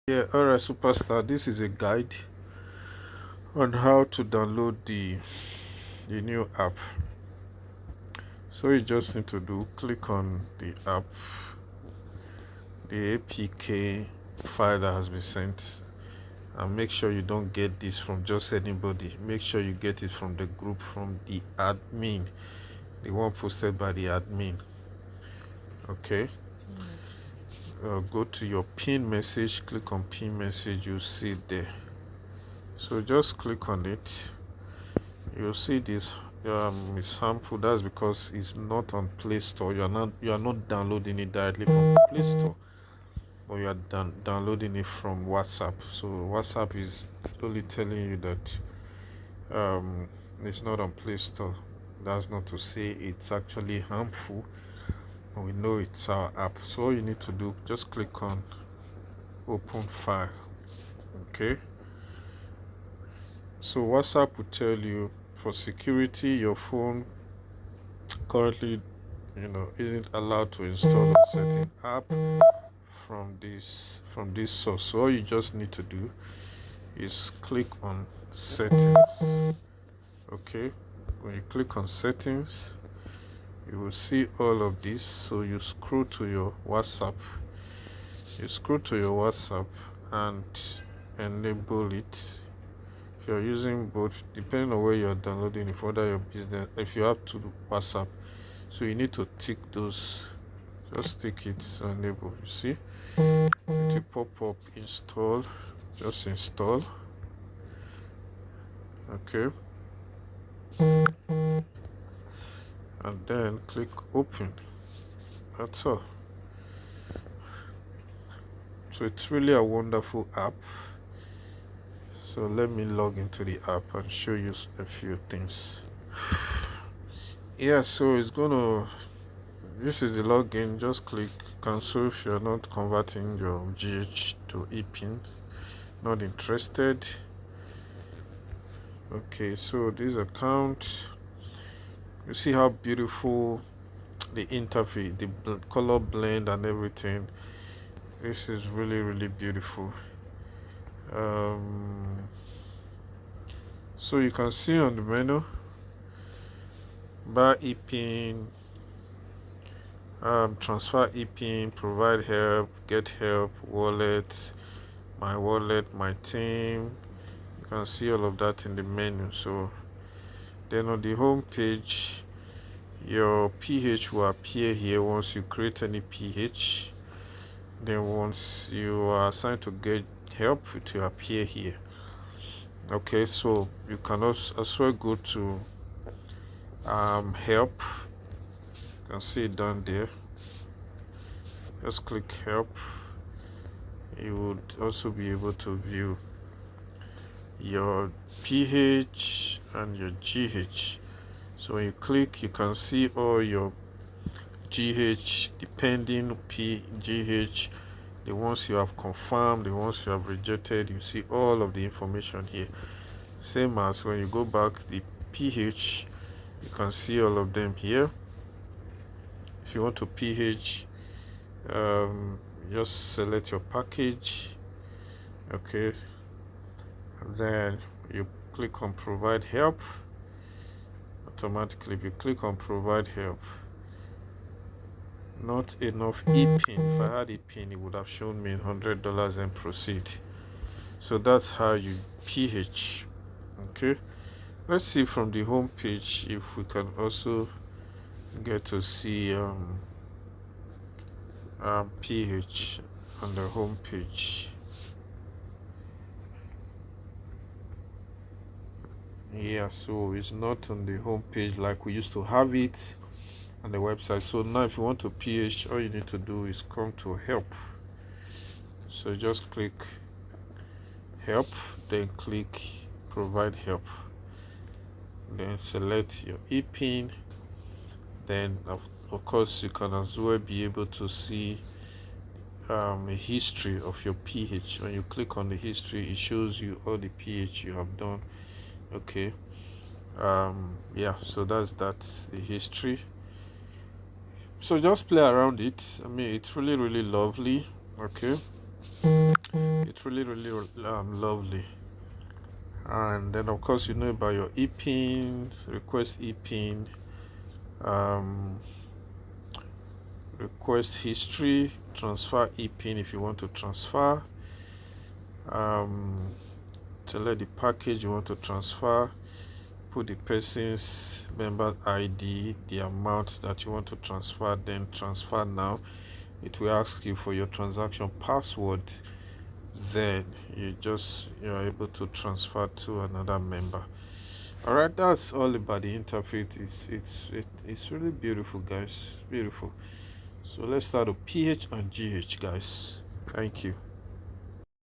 Yeah, alright, superstar. This is a guide on how to download the new app. So you just need to do click on the app, the APK file that has been sent, and make sure you don't get this from just anybody. Make sure you get it from the group, from the admin, the one posted by the admin. Okay. Go to your pin message, click on pin message, you'll see it there. So just click on it. You'll see this is harmful. That's because it's not on Play Store. You are not downloading it directly from Play Store, but you are downloading it from WhatsApp. So WhatsApp is only telling you that it's not on Play Store. That's not to say it's actually harmful. We know it's our app. So all you need to do, just click on open file. Okay. So WhatsApp will tell you, for security, your phone currently isn't allowed to install a certain app from this source. So all you just need to do is click on settings. Okay, when you click on settings, you will see all of this. So you scroll to your WhatsApp, and enable it. If you're using both, depending on where you're downloading it, for your business, if you have to WhatsApp, so you need to tick those. Just tick it, enable. You see it will pop up, install. Just install. Okay, and then click open. That's all. So it's really a wonderful app. So let me log into the app and show you a few things. Yeah, so this is the login. Just click cancel if you're not converting your GH to ePIN. Not interested. Okay, so this account, you see how beautiful the interface, the color blend and everything. This is really beautiful. So you can see on the menu, buy ePIN, transfer ePIN, provide help, get help, wallet, my team. You can see all of that in the menu. So then on the home page, your PH will appear here once you create any PH. Then once you are assigned to get help, it will appear here. Okay, so you can also as well go to help. You can see it down there. Just click help. You would also be able to view your PH and your GH. So when you click, you can see all your GH, depending GH, the ones you have confirmed, the ones you have rejected. You see all of the information here. Same as when you go back, the PH, you can see all of them here. If you want to PH, just select your package. Okay, and then you click on provide help. Automatically, if you click on provide help, not enough ePIN. If I had ePIN, it would have shown me $100 and proceed. So that's how you PH. Okay, let's see from the home page if we can also get to see PH on the home page. Yeah, so it's not on the home page like we used to have it on the website. So now if you want to PH, all you need to do is come to help. So just click help, then click provide help, then select your ePIN. Then of course you can as well be able to see a history of your PH. When you click on the history, it shows you all the PH you have done. Okay, yeah, so that's the history. So just play around it. I mean, it's really lovely. Okay, it it's really lovely. And then of course you know about your e-pin, request e-pin, um, request history, transfer e-pin if you want to transfer, um, select the package you want to transfer, put the person's member ID, the amount that you want to transfer, then transfer now. It will ask you for your transaction password, then you're able to transfer to another member. All right, that's all about the interface. It's really beautiful, guys, beautiful. So let's start with PH and GH, guys. Thank you.